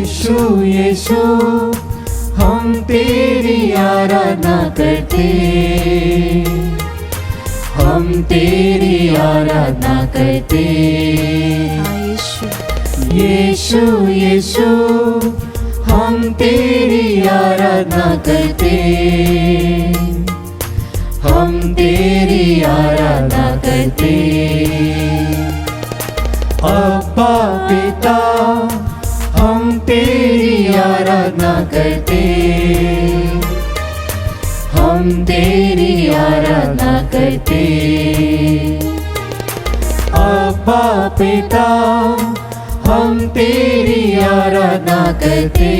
यीशु यीशु हम तेरी आराधना करते, हम तेरी आराधना करते। यीशु यीशु हम तेरी आराधना करते, हम तेरी आराधना करते। अब्बा पिता हम तेरी आराधना करते, हम तेरी आराधना करते। अब्बा पिता हम तेरी आराधना करते,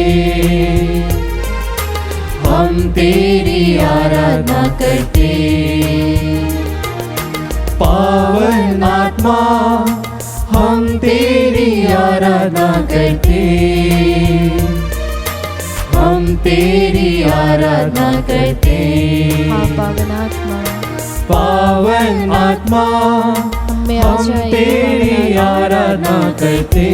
हम तेरी आराधना करते। पावन आत्मा हम तेरी आराधना करते, हम तेरी आराधना करते। पावन आत्मा, पावन आत्मा हम तेरी आराधना करते,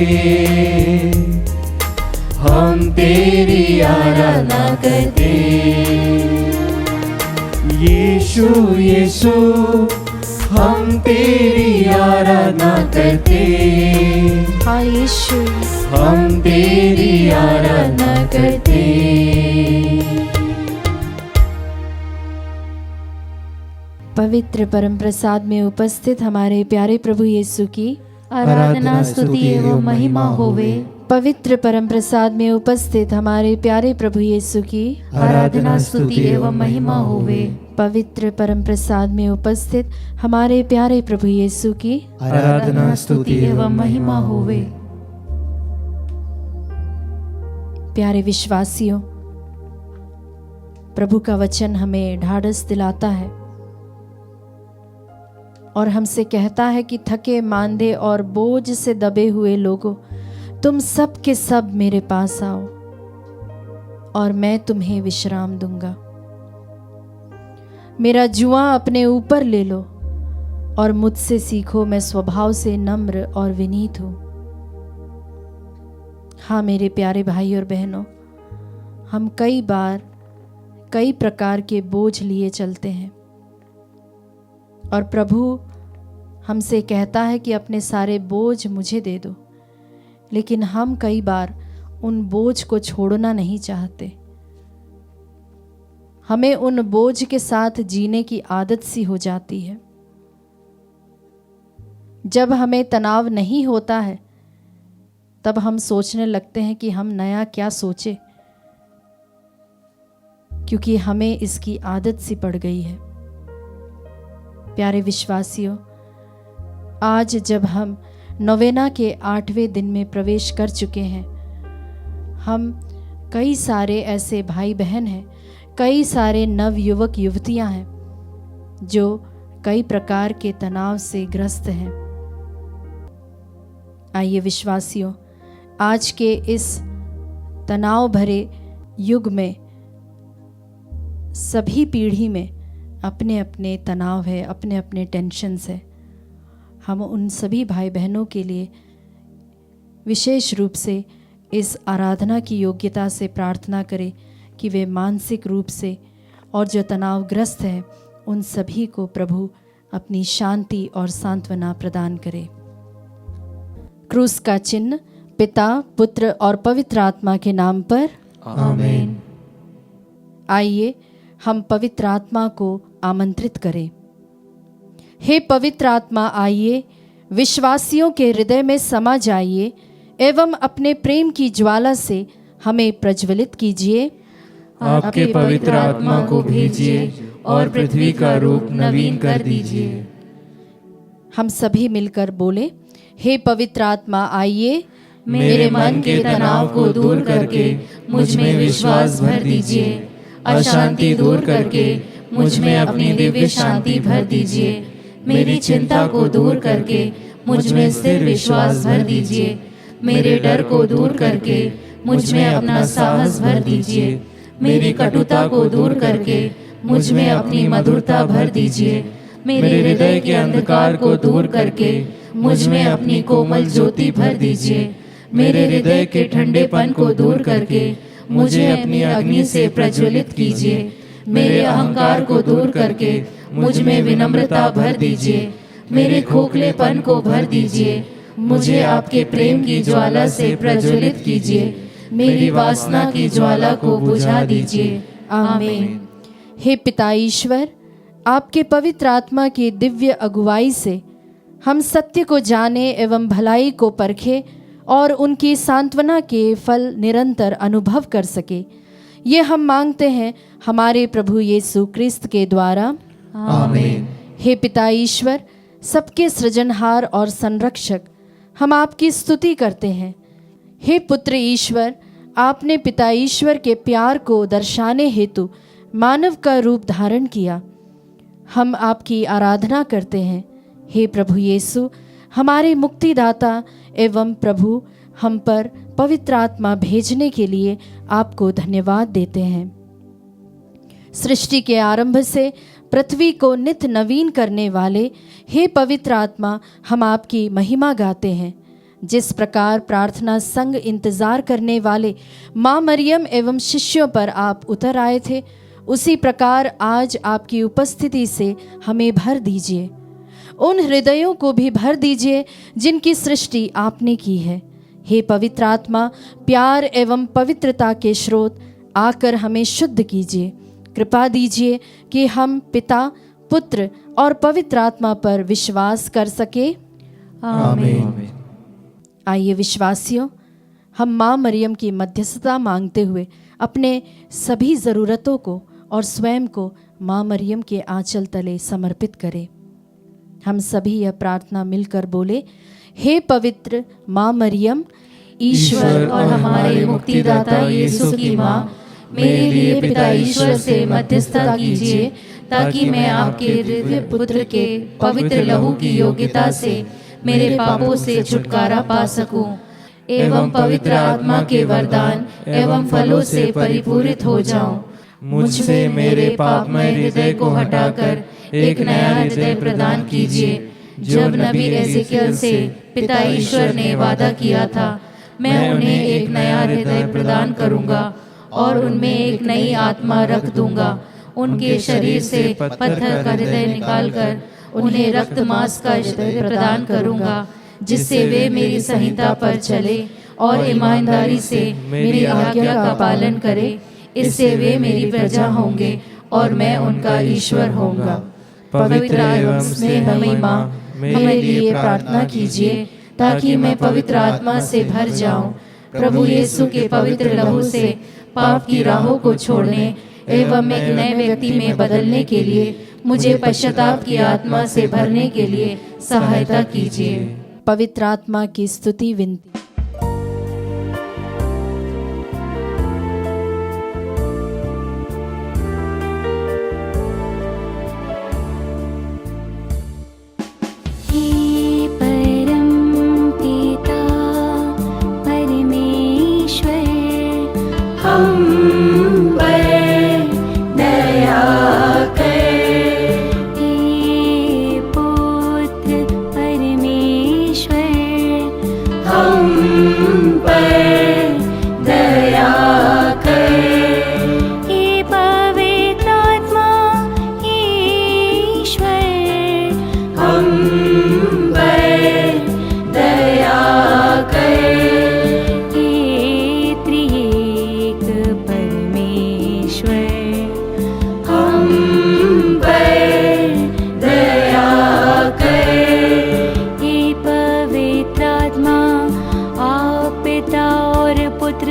हम तेरी आराधना करते। यीशु यीशु हम तेरी आराधना करते, हाँ यीशु हम तेरी आराधना करते। पवित्र परम प्रसाद में उपस्थित हमारे प्यारे प्रभु यीशु की आराधना स्तुति एवं महिमा होवे। पवित्र परम प्रसाद में उपस्थित हमारे प्यारे प्रभु यीशु की आराधना स्तुति एवं महिमा होवे। पवित्र परम प्रसाद में उपस्थित हमारे प्यारे प्रभु यीशु की आराधना स्तुति एवं महिमा होवे। प्यारे विश्वासियों, प्रभु का वचन हमें ढाढ़स दिलाता है और हमसे कहता है कि थके मांदे और बोझ से दबे हुए लोगों, तुम सब के सब मेरे पास आओ और मैं तुम्हें विश्राम दूंगा। मेरा जुआ अपने ऊपर ले लो और मुझसे सीखो, मैं स्वभाव से नम्र और विनीत हूं। हाँ मेरे प्यारे भाई और बहनों, हम कई बार कई प्रकार के बोझ लिए चलते हैं और प्रभु हमसे कहता है कि अपने सारे बोझ मुझे दे दो, लेकिन हम कई बार उन बोझ को छोड़ना नहीं चाहते। हमें उन बोझ के साथ जीने की आदत सी हो जाती है। जब हमें तनाव नहीं होता है तब हम सोचने लगते हैं कि हम नया क्या सोचे, क्योंकि हमें इसकी आदत सी पड़ गई है। प्यारे विश्वासियों, आज जब हम नोवेना के 8वें दिन में प्रवेश कर चुके हैं, हम कई सारे ऐसे भाई बहन हैं, कई सारे नव युवक युवतियां हैं जो कई प्रकार के तनाव से ग्रस्त हैं। आइए विश्वासियों, आज के इस तनाव भरे युग में सभी पीढ़ी में अपने अपने तनाव है, अपने अपने टेंशन्स है। हम उन सभी भाई बहनों के लिए विशेष रूप से इस आराधना की योग्यता से प्रार्थना करें कि वे मानसिक रूप से और जो तनावग्रस्त हैं उन सभी को प्रभु अपनी शांति और सांत्वना प्रदान करे। क्रूस का चिन्ह पिता, पुत्र और पवित्र आत्मा के नाम पर आमीन। आइए हम पवित्र आत्मा को आमंत्रित करें। हे पवित्र आत्मा, आइए विश्वासियों के हृदय में समा जाइए एवं अपने प्रेम की ज्वाला से हमें प्रज्वलित कीजिए। आपके पवित्र आत्मा को भेजिए और पृथ्वी का रूप नवीन कर दीजिए। हम सभी मिलकर बोले, हे पवित्र आत्मा आइए, मेरे मन के तनाव को दूर करके मुझ में विश्वास भर दीजिए। अशांति दूर करके मुझ में अपनी दिव्य शांति भर दीजिए। मेरी चिंता को दूर करके मुझ में स्थिर विश्वास भर दीजिए। मेरे डर को दूर करके मुझ में अपना साहस भर दीजिए। मेरी कटुता को दूर करके मुझ में अपनी मधुरता भर दीजिए। मेरे हृदय के अंधकार को दूर करके मुझ में अपनी कोमल ज्योति भर दीजिए। मेरे हृदय के ठंडेपन को दूर करके मुझे अपनी अग्नि से प्रज्वलित कीजिए। मेरे अहंकार को दूर करके मुझ में विनम्रता भर दीजिए। मेरे खोखलेपन को भर दीजिए। मुझे आपके प्रेम की ज्वाला से प्रज्वलित कीजिए। मेरी वासना की ज्वाला को बुझा दीजिए। आमीन। हे पिता ईश्वर, आपके पवित्र आत्मा की दिव्य अगुवाई से हम सत्य को जाने एवं भलाई को परखे और उनकी सांत्वना के फल निरंतर अनुभव कर सके, ये हम मांगते हैं हमारे प्रभु यीशु क्रिस्त के द्वारा। आमीन। हे पिता ईश्वर, सबके सृजनहार और संरक्षक, हम आपकी स्तुति करते हैं। हे पुत्र ईश्वर, आपने पिता ईश्वर के प्यार को दर्शाने हेतु मानव का रूप धारण किया। हम आपकी आराधना करते हैं। हे प्रभु यीशु, हमारे मुक्तिदाता एवं प्रभु, हम पर पवित्र आत्मा भेजने के लिए आपको धन्यवाद देते हैं। सृष्टि के आरंभ से पृथ्वी को नित्य नवीन करने वाले हे पवित्र आत्मा, हम आपकी महिमा गाते हैं। जिस प्रकार प्रार्थना संग इंतजार करने वाले माँ मरियम एवं शिष्यों पर आप उतर आए थे, उसी प्रकार आज आपकी उपस्थिति से हमें भर दीजिए। उन हृदयों को भी भर दीजिए जिनकी सृष्टि आपने की है। हे पवित्र आत्मा, प्यार एवं पवित्रता के स्रोत, आकर हमें शुद्ध कीजिए। कृपा दीजिए कि हम पिता, पुत्र और पवित्र आत्मा पर विश्वास कर सके। आमीन। आइए विश्वासियों, हम माँ मरियम की मध्यस्थता मांगते हुए अपने सभी ज़रूरतों को और स्वयं को माँ मरियम के आंचल तले समर्पित करें। हम सभी यह प्रार्थना मिलकर बोले। हे पवित्र माँ मरियम, ईश्वर और हमारे मुक्तिदाता यीशु की माँ, मेरे लिए पिता ईश्वर से मध्यस्थता कीजिए, ताकि मैं आपके दिव्य पुत्र के पवित्र लहू की योग्यता से मेरे पापों से छुटकारा पा सकूं, एवं पवित्र आत्मा के वरदान एवं फलों से परिपूरित हो जाऊं। मुझसे मेरे पापमय हृदय को हटाकर एक नया हृदय प्रदान कीजिए। जब नबी एजेकियल से पिता ईश्वर ने वादा किया था, मैं उन्हें एक नया हृदय प्रदान करूंगा और उनमें एक नई आत्मा रख दूंगा। उनके शरीर से पत्थर का हृदय निकालकर उन्हें रक्त मांस का हृदय प्रदान करूंगा, जिससे वे मेरी संहिता पर चले और ईमानदारी से मेरी आज्ञा का पालन करें। इससे वे मेरी प्रजा होंगे और मैं उनका ईश्वर होऊंगा। पवित्र एवं स्नेहमयी माँ, मेरे लिए प्रार्थना कीजिए, ताकि मैं पवित्र आत्मा से भर जाऊं। प्रभु यीशु के पवित्र लहू से पाप की राहों को छोड़ने एवं एक नए व्यक्ति में बदलने के लिए मुझे पश्चाताप की आत्मा से भरने के लिए सहायता कीजिए। पवित्र आत्मा की स्तुति विनती।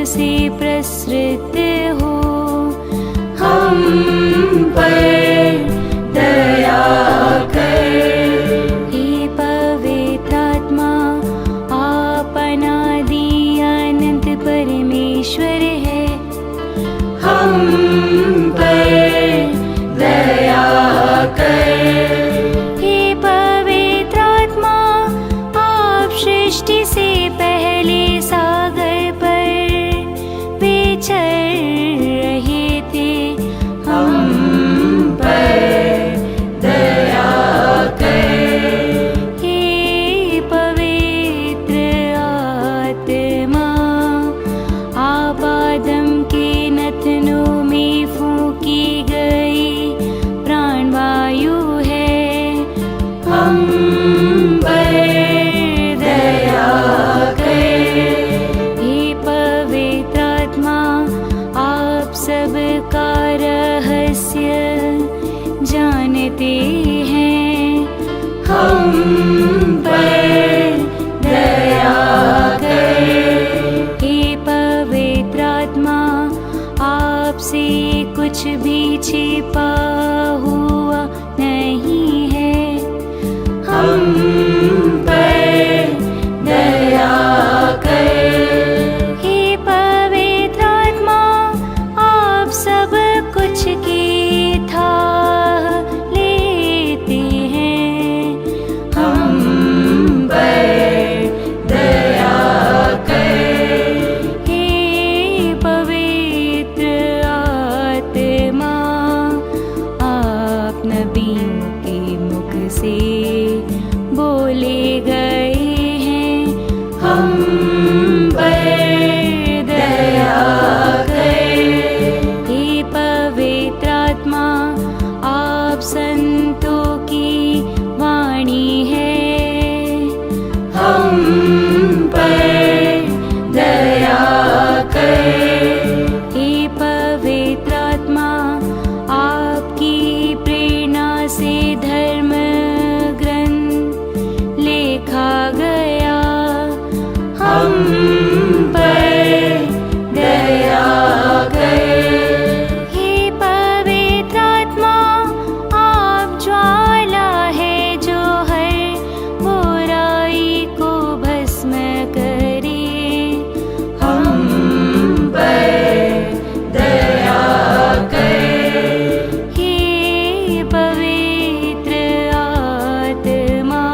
से प्रसृत हो, हम पर दया कर। हे पवित्र आत्मा, आप अनादि अनंत परमेश्वर है, हम पर दया कर। हे पवित्र आत्मा, आप सृष्टि से पहले सागर चल रहे थे, हम पर दया कर। हे पवित्र आत्मा, हम पर दया कर। हे पवित्र आत्मा आप संतों की वाणी है, हम पर दया कर। हे पवित्र आत्मा आपकी प्रेरणा से धर्म ग्रंथ लिखा गया, हम पर दया कर। हे पवित्र आत्मा आप ज्वाला है जो हर बुराई को भस्म करे, हम पर दया कर। हे पवित्र आत्मा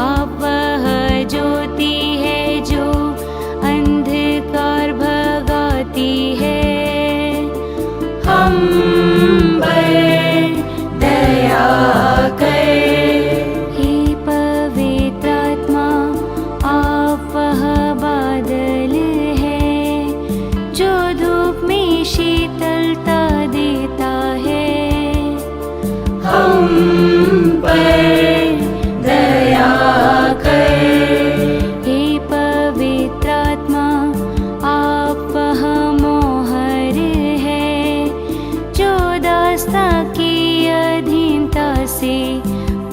आप वह ज्योति है जो अंधकार भगाती है, हम पर दया कर। हे पवित्र आत्मा आप वह बादल है जो धूप में शीतलता देता है, हम पर दया कर। हे पवित्र आत्मा आप वह मोहर है जो दास्ता की अधीनता से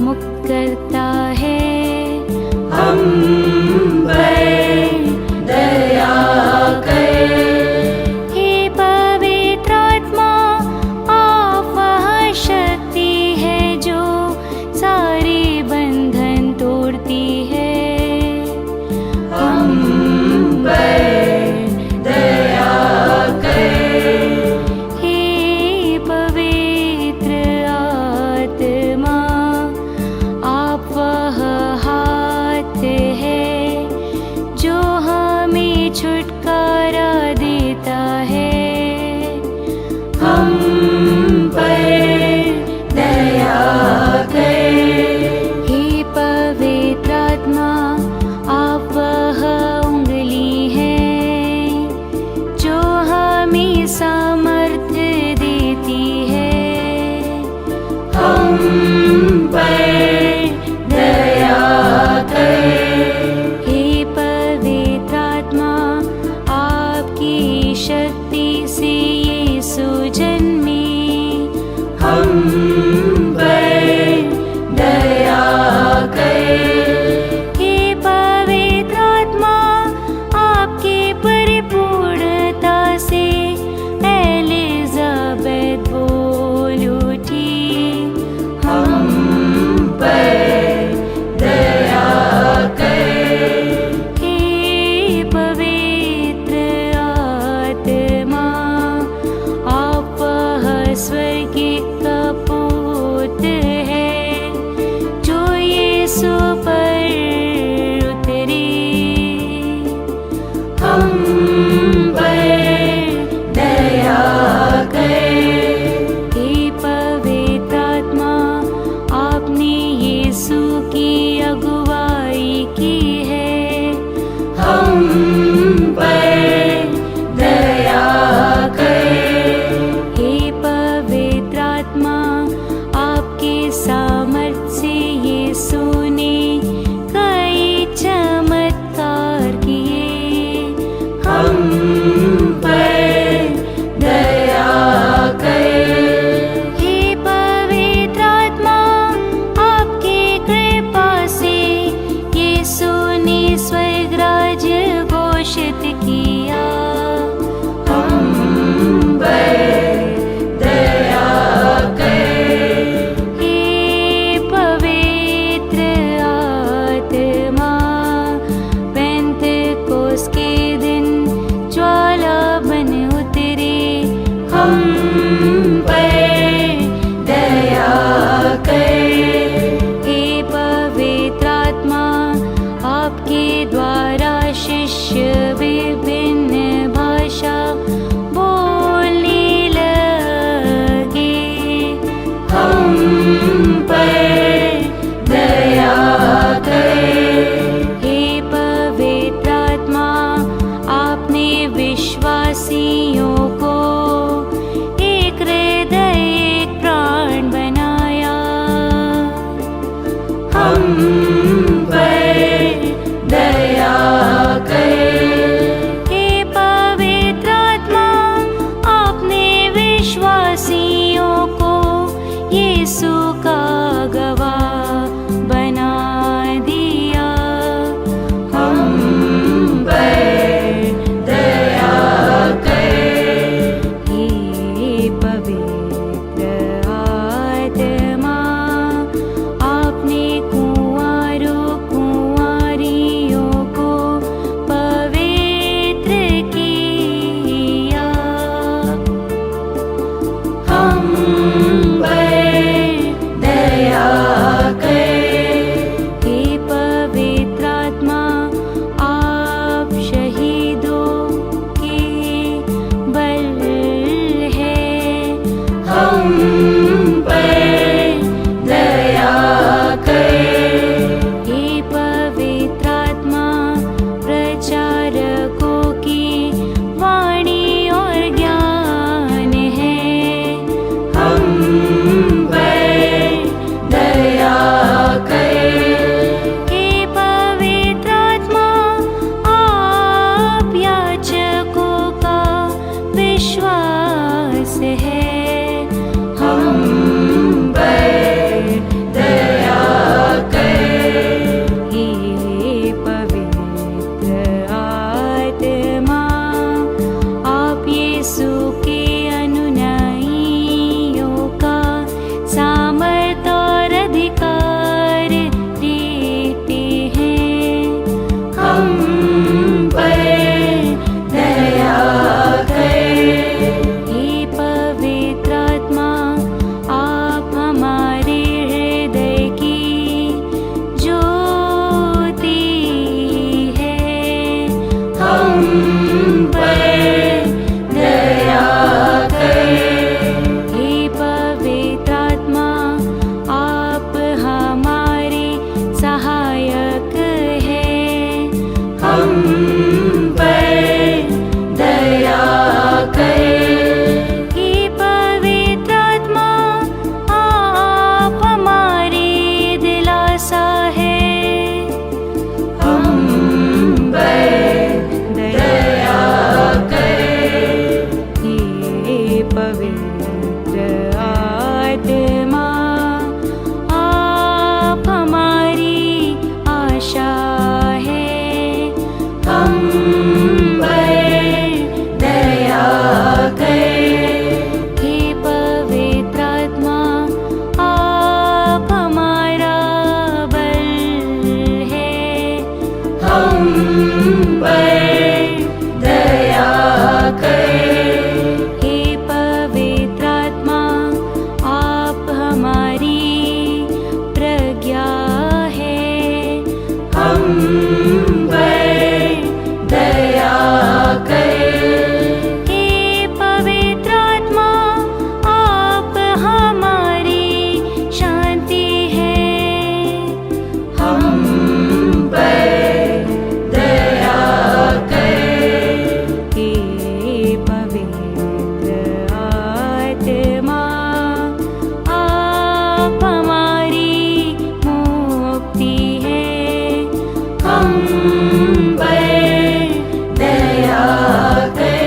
मुक्त करता है, हम पर दया कर। हे पवित्र आत्मा आप वह शक्ति है जो सारे बंधन तोड़ती है, हम पर दया कर। हे पवित्र आत्मा आप वह हाथ है जो हमें छुटकारा देता है, हम पर दया कर। हे पवित्र आत्मा आप वह उंगली है जो हमें सामर्थ्य देती है, हम पर दया कर। हे पवित्र आत्मा आपकी शक्ति से यीशु जन्मे, हम पर दया कर। हे पवित्र आत्मा आपके परिपूर्णता से एलिजाबेथ बोल उठी, हम पर दया कर। हे पवित्र आत्मा आप वह स्वर्गीय कपूत है जो यीशु पर उतरे, हम पर दया कर। हे पवित्र आत्मा आपने यीशु की अगुवाई की है, हम पर दया कर। हे पवित्र आत्मा आपके सामर्थ्य से यीशु ने कई चमत्कार किए, हम पर दया कर। हे पवित्र आत्मा आपके कृपा से यीशु ने स्वर्ग राज्य घोषित किया, हम पर दया कर। हे पवित्र आत्मा पेंतकोस्त के दिन ज्वाला बन उतरे, हम पर दया कर। हे पवित्र आत्मा आपके द्वारा शिष्य विभिन्न भाषा बोलने लगे, हम पर दया कर। हे पर दया कर। हे पवित्र आत्मा प्रचारकों की वाणी और ज्ञान है, हम पर दया कर। हे पवित्र आत्मा आप याचकों का विश्वास है, हम पर दया कर। हे पवित्र आत्मा आप यीशु के अनुयायियों का सामर्थ और अधिकार देते हैं, हम पर दया कर। हे पवित्र आत्मा आप हमारे हृदय की ज्योति है, हम पर दया कर। हे पवित्र आत्मा आप हमारे सहायक हैं, हम पर दया कर। हे पवित्र आत्मा आप हमारे दिलासा है, हम पर दया कर। हे पवित्र आत्मा आप हमारी आशा है, हम पर दया कर। हे पवित्र आत्मा आप हमारा बल है, हम पर दया कर। हे पवित्र आत्मा आप हमारी प्रज्ञा है, हम पर दया कर। हे पवित्र आत्मा आप हमारी शांति है, हम पर दया कर। हे पवित्र आत्मा आप हमारी मुक्ति है, हम पर दया कर।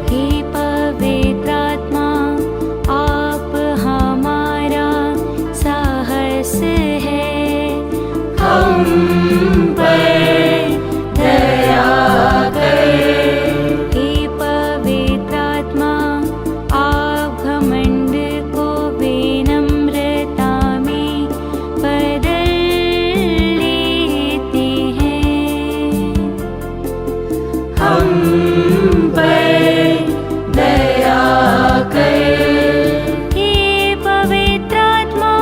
हे पवित्र आत्मा आप हमारा साहस है, हम पर दया कर। हे पवित्र आत्मा आप घमंड को विनम्रता में बदल लेते हैं, हम पर दया कर। हे पवित्र आत्मा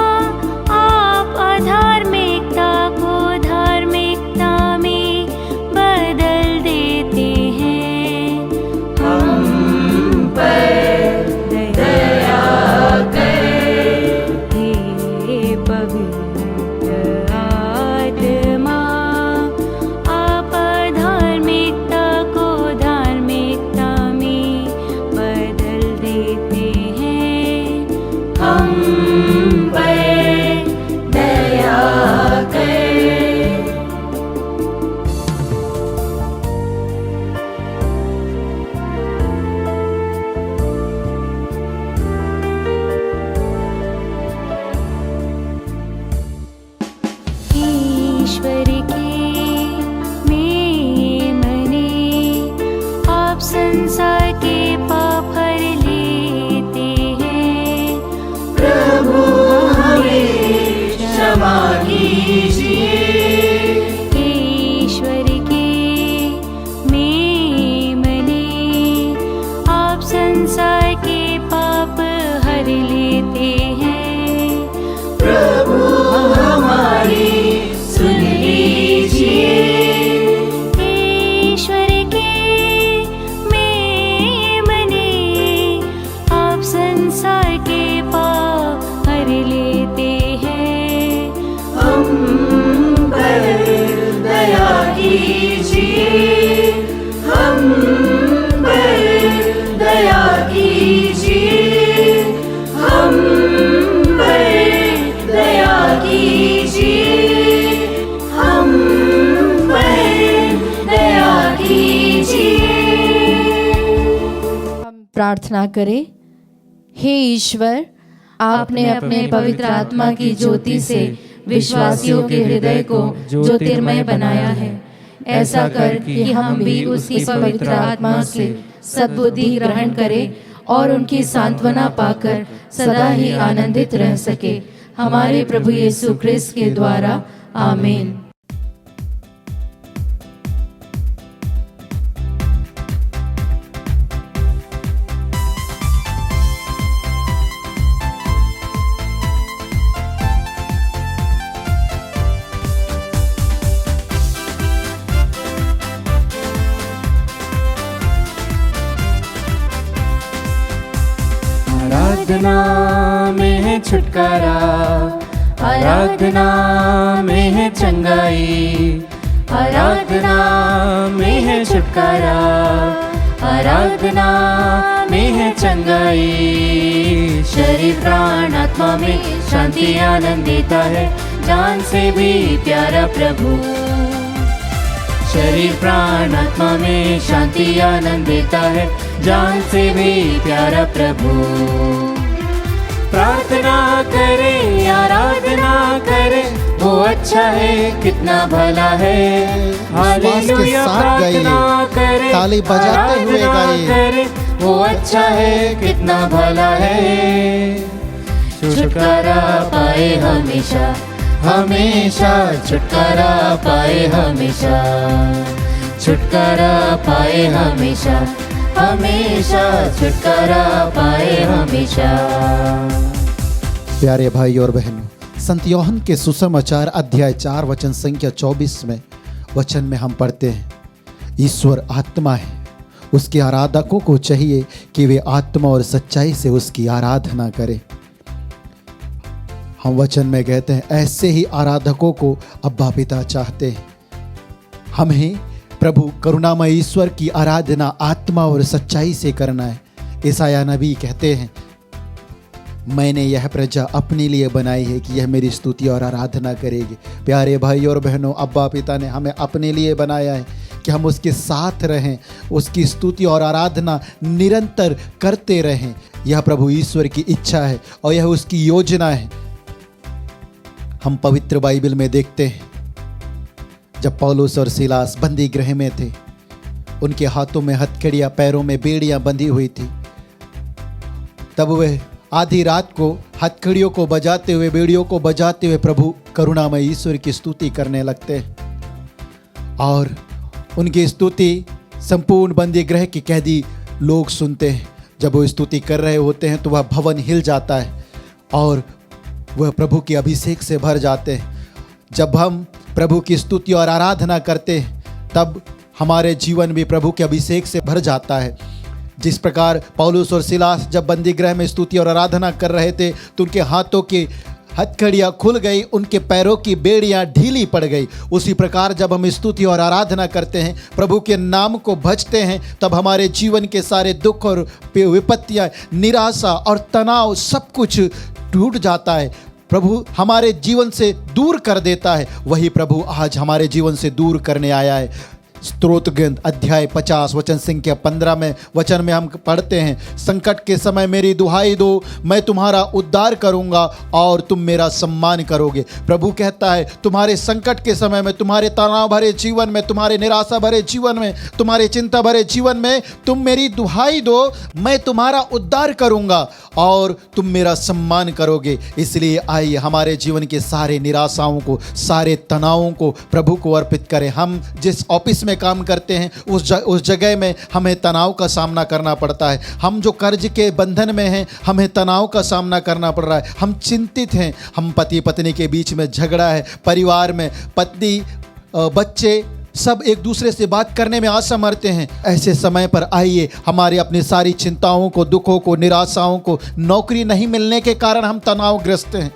आप अधार्मिकता को धार्मिकता में बदल देते हैं, हम पर दया कर। हे पवित्र आत्मा आप धार्मिकता को धार्मिकता में बदल देते हैं, हम पर दया कर। ईश्वर के मेमने आप संसार के पाप हर लेते हैं, प्रभु हमें क्षमा कीजिए। ईश्वर के मेमने आप संसार के पाप हर लेते हैं, प्रभु हमारी सुन लीजिए। ईश्वर के प्रार्थना करें। हे ईश्वर, आपने अपने पवित्र आत्मा की ज्योति से विश्वासियों के हृदय को ज्योतिर्मय बनाया है। ऐसा कर कि हम भी उसकी पवित्र आत्मा से सद्बुद्धि ग्रहण करें और उनकी सांत्वना पाकर सदा ही आनंदित रह सके। हमारे प्रभु यीशु क्रिस्त के द्वारा, आमीन। आराधना में है छुटकारा, आराधना में है चंगाई, आराधना में है छुटकारा, आराधना में है चंगाई। शरीर प्राण आत्मा में शांति आनंद देता है, जान से भी प्यारा प्रभु। शरीर प्राण आत्मा में शांति आनंद देता है, जान से भी प्यारा प्रभु। प्रार्थना करें, आराधना करें, वो अच्छा है, कितना भला है। हालेलुया, प्रार्थना करें, ताली बजाते हुए गाइए। करें, वो अच्छा है, कितना भला है। छुटकारा पाए हमेशा, हमेशा छुटकारा पाए हमेशा, छुटकारा पाए हमेशा, हमेशा छुटकारा पाए हमेशा। प्यारे भाई और बहनों, संत योहन के सुसमाचार अध्याय 4 वचन संख्या 24 में वचन में हम पढ़ते हैं, ईश्वर आत्मा है, उसके आराधकों को चाहिए कि वे आत्मा और सच्चाई से उसकी आराधना करें। हम वचन में कहते हैं, ऐसे ही आराधकों को अब्बा पिता चाहते हैं। हमें प्रभु करुणामय ईश्वर की आराधना आत्मा और सच्चाई से करना है। ईसाया नबी कहते हैं, मैंने यह प्रजा अपने लिए बनाई है कि यह मेरी स्तुति और आराधना करेगी। प्यारे भाई और बहनों, अब्बा पिता ने हमें अपने लिए बनाया है कि हम उसके साथ रहें, उसकी स्तुति और आराधना निरंतर करते रहें। यह प्रभु ईश्वर की इच्छा है और यह उसकी योजना है। हम पवित्र बाइबल में देखते हैं, जब पौलुस और सीलास बंदी गृह में थे, उनके हाथों में हथकड़ियाँ, पैरों में बेड़ियाँ बंधी हुई थी। तब वे आधी रात को हथकड़ियों को बजाते हुए, बेड़ियों को बजाते हुए प्रभु करुणामय ईश्वर की स्तुति करने लगते हैं और उनकी स्तुति संपूर्ण बंदी गृह के कैदी लोग सुनते हैं। जब वो स्तुति कर रहे होते हैं तो वह भवन हिल जाता है और वह प्रभु के अभिषेक से भर जाते हैं। जब हम प्रभु की स्तुति और आराधना करते हैं तब हमारे जीवन भी प्रभु के अभिषेक से भर जाता है। जिस प्रकार पौलुस और सीलास जब बंदी गृह में स्तुति और आराधना कर रहे थे तो उनके हाथों की हथकड़ियाँ खुल गई, उनके पैरों की बेड़ियाँ ढीली पड़ गई। उसी प्रकार जब हम स्तुति और आराधना करते हैं, प्रभु के नाम को भजते हैं, तब हमारे जीवन के सारे दुख और विपत्तियाँ, निराशा और तनाव सब कुछ टूट जाता है। प्रभु हमारे जीवन से दूर कर देता है। वही प्रभु आज हमारे जीवन से दूर करने आया है। स्तोत्र ग्रंथ अध्याय 50 वचन संख्या 15 में वचन में हम पढ़ते हैं, संकट के समय मेरी दुहाई दो, मैं तुम्हारा उद्धार करूंगा और तुम मेरा सम्मान करोगे। प्रभु कहता है, तुम्हारे संकट के समय में, तुम्हारे तनाव भरे जीवन में, तुम्हारे निराशा भरे जीवन में, तुम्हारे चिंता भरे जीवन में तुम मेरी दुहाई दो, मैं तुम्हारा उद्धार करूंगा और तुम मेरा सम्मान करोगे। इसलिए आइए हमारे जीवन के सारे निराशाओं को, सारे तनावों को प्रभु को अर्पित करें। हम जिस ऑफिस में काम करते हैं उस जगह में हमें तनाव का सामना करना पड़ता है। हम जो कर्ज के बंधन में हैं, हमें तनाव का सामना करना पड़ रहा है। हम चिंतित हैं, हम पति पत्नी के बीच में झगड़ा है, परिवार में पत्नी बच्चे सब एक दूसरे से बात करने में असमर्थ हैं। ऐसे समय पर आइए हमारी अपनी सारी चिंताओं को, दुखों को, निराशाओं को, नौकरी नहीं मिलने के कारण हम तनावग्रस्त हैं,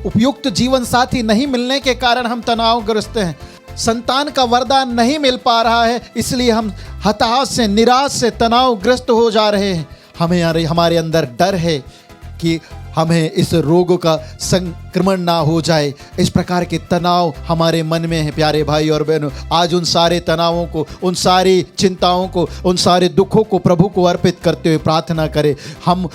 उपयुक्त जीवन साथी नहीं मिलने के कारण हम तनावग्रस्त हैं, संतान का वरदान नहीं मिल पा रहा है, इसलिए हम हताश से, निराश से, तनावग्रस्त हो जा रहे हैं। हमारे अंदर डर है कि हमें इस रोग का संक्रमण ना हो जाए। इस प्रकार के तनाव हमारे मन में है प्यारे भाई और बहनों। आज उन सारे तनावों को, उन सारी चिंताओं को, उन सारे दुखों को प्रभु को अर्पित करते हुए प्रार्थना करें। हम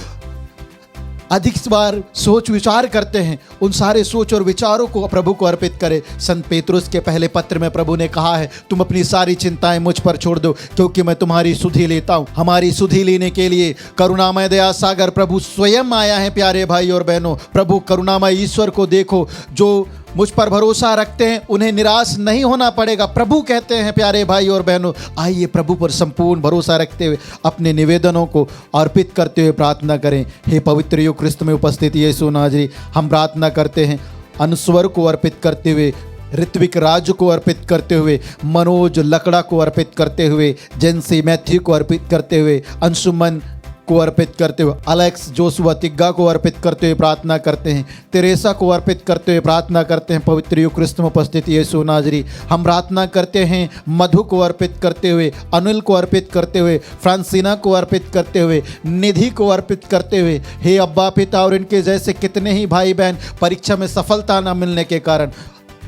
अधिक बार सोच विचार करते हैं, उन सारे सोच और विचारों को प्रभु को अर्पित करें। संत पेतरुस के पहले पत्र में प्रभु ने कहा है, तुम अपनी सारी चिंताएं मुझ पर छोड़ दो, क्योंकि मैं तुम्हारी सुधि लेता हूं। हमारी सुधि लेने के लिए करुणामय दया सागर प्रभु स्वयं आया है प्यारे भाई और बहनों। प्रभु करुणामय ईश्वर को देखो, जो मुझ पर भरोसा रखते हैं उन्हें निराश नहीं होना पड़ेगा। प्रभु कहते हैं प्यारे भाई और बहनों, आइए प्रभु पर संपूर्ण भरोसा रखते हुए अपने निवेदनों को अर्पित करते हुए प्रार्थना करें। हे पवित्र युग क्रिस्त में उपस्थित यीशु नाजरी, हम प्रार्थना करते हैं अनुस्वर को अर्पित करते हुए, ऋत्विक राज को अर्पित करते हुए, मनोज लकड़ा को अर्पित करते हुए, जेंसी मैथ्यू को अर्पित करते हुए, अंशुमन को अर्पित करते हुए, अलेक्स जोसुआ तिग्गा को अर्पित करते हुए प्रार्थना करते हैं, तेरेसा को अर्पित करते हुए प्रार्थना करते हैं। पवित्र युग क्रिस्त में उपस्थित यीशु नाजरी, हम प्रार्थना करते हैं मधु को अर्पित करते हुए, अनिल को अर्पित करते हुए, फ्रांसिना को अर्पित करते हुए, निधि को अर्पित करते हुए। हे अब्बा पिता, और इनके जैसे कितने ही भाई बहन परीक्षा में सफलता न मिलने के कारण,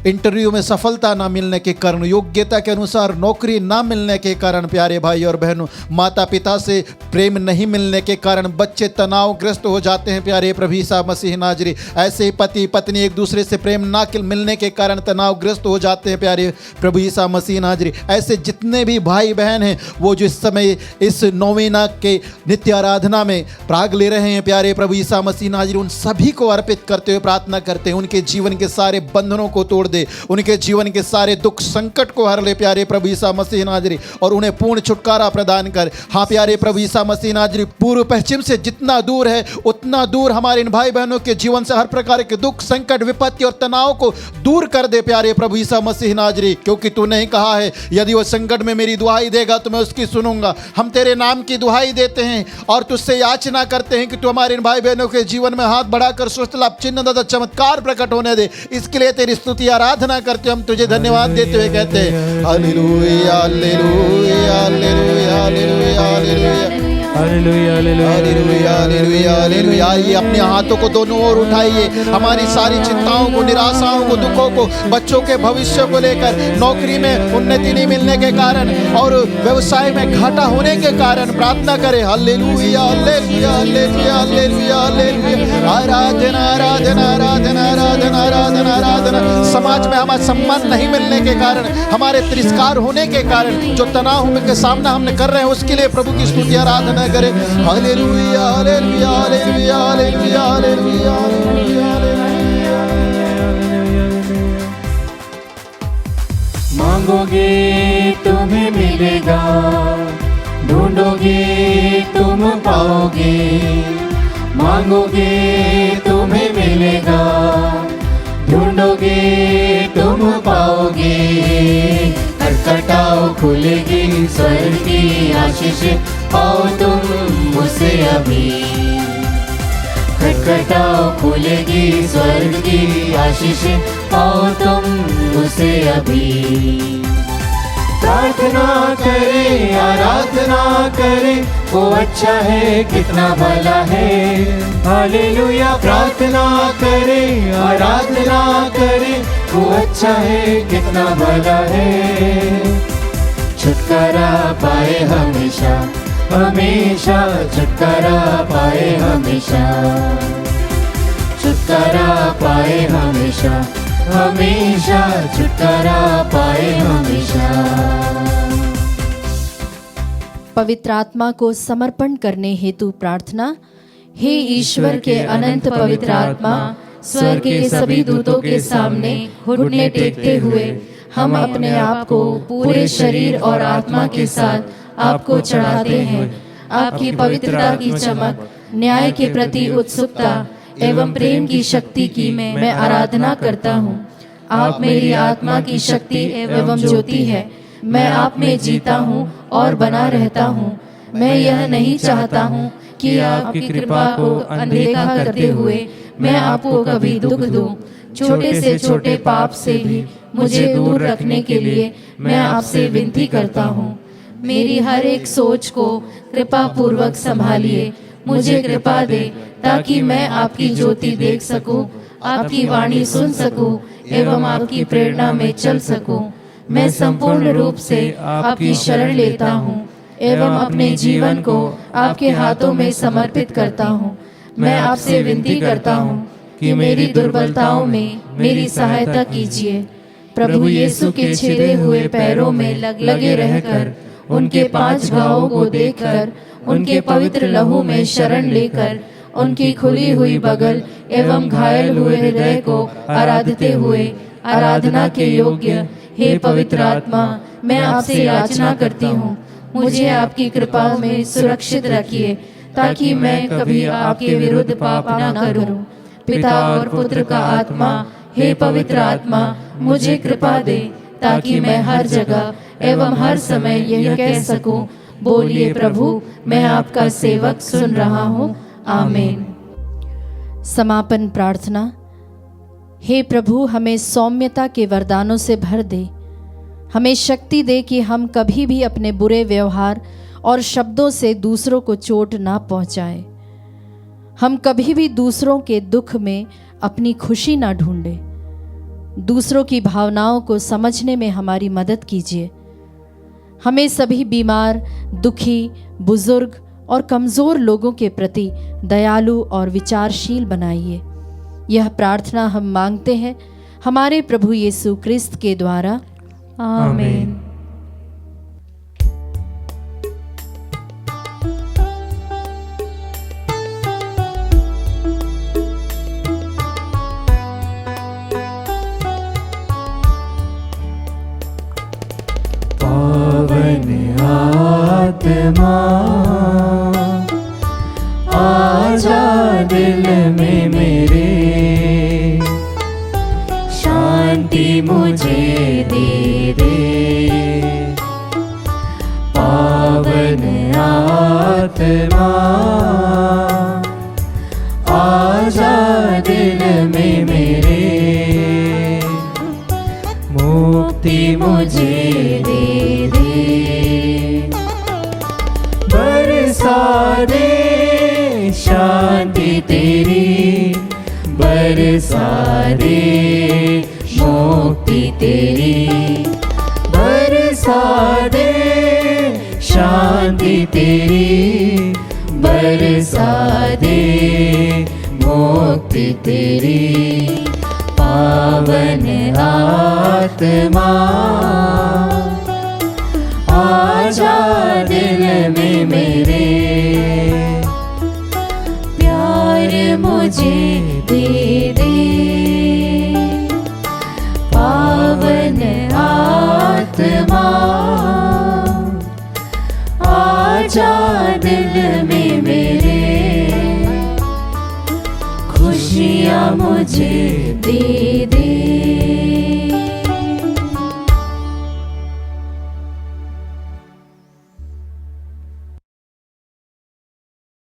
इंटरव्यू में सफलता ना मिलने के कारण, योग्यता के अनुसार नौकरी ना मिलने के कारण, प्यारे भाई और बहनों, माता पिता से प्रेम नहीं मिलने के कारण बच्चे तनावग्रस्त हो जाते हैं प्यारे प्रभु ईसा मसीह नाजरी। ऐसे ही पति पत्नी एक दूसरे से प्रेम ना मिलने के कारण तनावग्रस्त हो जाते हैं प्यारे प्रभु ईसा मसीह नाजरी। ऐसे जितने भी भाई बहन हैं वो जिस समय इस नौवेना के नित्य आराधना में भाग ले रहे हैं प्यारे प्रभु ईसा मसीह नाजरी, उन सभी को अर्पित करते हुए प्रार्थना करते हैं, उनके जीवन के सारे बंधनों को तोड़ दे, उनके जीवन के सारे दुख संकट को हर ले प्यारे प्रभु ईसा मसीह नाजरी, और उन्हें पूर्ण छुटकारा प्रदान कर। हाँ प्यारे प्रभु ईसा मसीह नाजरी, पूर्व पश्चिम से जितना दूर है उतना दूर हमारे इन भाई बहनों के जीवन से हर प्रकार के दुख संकट विपत्ति और तनाव को दूर कर दे प्यारे प्रभु ईसा मसीह नाजरी, क्योंकि तूने ही कहा है यदि वह संकट में मेरी दुहाई देगा तो मैं उसकी सुनूंगा। हम तेरे नाम की दुहाई देते हैं और तुझसे याचना करते हैं कि तू हमारे इन भाई बहनों के जीवन में हाथ बढ़ाकर स्वस्थ लाभ चिन्ह तथा चमत्कार प्रकट होने दे। इसके लिए तेरी स्तुति आराधना करते, हम तुझे धन्यवाद देते हुए कहते हैं hallelujah hallelujah hallelujah hallelujah hallelujah hallelujah hallelujah hallelujah hallelujah. ये अपने हाथों को दोनों ओर उठाइए, हमारी सारी चिंताओं को, निराशाओं को, दुखों को, बच्चों के भविष्य को लेकर, नौकरी में उन्नति नहीं मिलने के कारण और व्यवसाय में घाटा होने के कारण प्रार्थना करें। Hallelujah hallelujah hallelujah hallelujah hallelujah. आराधना आराधना आराधना आराधना आराधना आराधना। समाज में हमारा सम्मान नहीं मिलने के कारण, हमारे तिरस्कार होने के कारण जो तनाव के सामना हमने कर रहे हैं उसके लिए प्रभु की स्तुति आराधना करें। Hallelujah hallelujah hallelujah hallelujah hallelujah hallelujah. मांगोगे तुम्हें मिलेगा, ढूंढोगे तुम पाओगे। मांगोगे तुम्हें मिलेगा, ढूंढोगे तुम पाओगे। खटखटाओ खुलेगी स्वर्ग की आशीष, पाओ तुम मुझसे अभी। खटखटाओ खुलेगी स्वर्ग की आशीष, पाओ तुम मुझसे अभी। प्रार्थना करें आराधना करें, वो अच्छा है कितना भला है। हालेलुया। प्रार्थना करें आराधना करें, वो अच्छा है कितना भला है। छुटकारा पाए हमेशा हमेशा, छुटकारा पाए हमेशा। छुटकारा पाए हमेशा हमेशा, छुटकारा पाए हमेशा। पवित्र आत्मा को समर्पण करने हेतु प्रार्थना। हे ईश्वर के अनंत पवित्र आत्मा, स्वर्ग के सभी दूतों के सामने घुटने टेकते हुए हम अपने आप को पूरे शरीर और आत्मा के साथ आपको चढ़ाते हैं। आपकी पवित्रता की चमक, न्याय के प्रति उत्सुकता एवं प्रेम की शक्ति की मैं आराधना करता हूँ। आप मेरी आत्मा की शक्ति एवं ज्योति है। मैं आप में जीता हूँ और बना रहता हूँ। मैं यह नहीं चाहता हूँ कि आपकी कृपा को अनदेखा करते हुए मैं आपको कभी दुख दूं। छोटे से छोटे पाप से भी मुझे दूर रखने के लिए मैं आपसे विनती करता हूँ। मेरी हर एक सोच को कृपा पूर्वक संभालिए। मुझे कृपा दे, ताकि मैं आपकी ज्योति देख सकूं, आपकी वाणी सुन सकूं एवं आपकी प्रेरणा में चल सकूं। मैं संपूर्ण रूप से आपकी शरण लेता हूँ एवं अपने जीवन को आपके हाथों में समर्पित करता हूँ। मैं आपसे विनती करता हूँ कि मेरी दुर्बलताओं में मेरी सहायता कीजिए। प्रभु यीशु के छेदे हुए पैरों में लगे रहकर, उनके 5 घावों को देखकर, उनके पवित्र लहू में शरण लेकर, उनकी खुली हुई बगल एवं घायल हुए हृदय को आराधते हुए आराधना के योग्य हे पवित्र आत्मा, मैं आपसे याचना करती हूँ, मुझे आपकी कृपा में सुरक्षित रखिए, ताकि मैं कभी आपके विरुद्ध पाप न करूं। पिता और पुत्र का आत्मा, हे पवित्र आत्मा, मुझे कृपा दे, ताकि मैं हर जगह एवं हर समय यह कह सकूं, बोलिए प्रभु, मैं आपका सेवक सुन रहा हूँ। आमीन। समापन प्रार्थना। हे प्रभु, हमें सौम्यता के वरदानों से भर दे, हमें शक्ति दे कि हम कभी भी अपने बुरे व्यवहार और शब्दों से दूसरों को चोट ना पहुंचाएं। हम कभी भी दूसरों के दुख में अपनी खुशी ना ढूंढें। दूसरों की भावनाओं को समझने में हमारी मदद कीजिए। हमें सभी बीमार, दुखी, बुजुर्ग और कमज़ोर लोगों के प्रति दयालु और विचारशील बनाइए। यह प्रार्थना हम मांगते हैं हमारे प्रभु यीशु क्रिस्त के द्वारा। आमीन। पावन आत्मा आजा दिल में मेरे, शांति मुझे दे दे। पावन आत्मा आजा दिल में मेरे, मुक्ति मुझे दे दे। बरसा दे शांति तेरी, बरसा दे मुक्ति तेरी, बरसा दे शांति तेरी, बरसा दे मुक्ति तेरी। पावन आत्मा आजा दिल में मेरे, प्यार मुझे दे दे। पावन आत्मा आजा दिल में मेरे, खुशियाँ मुझे दे दे।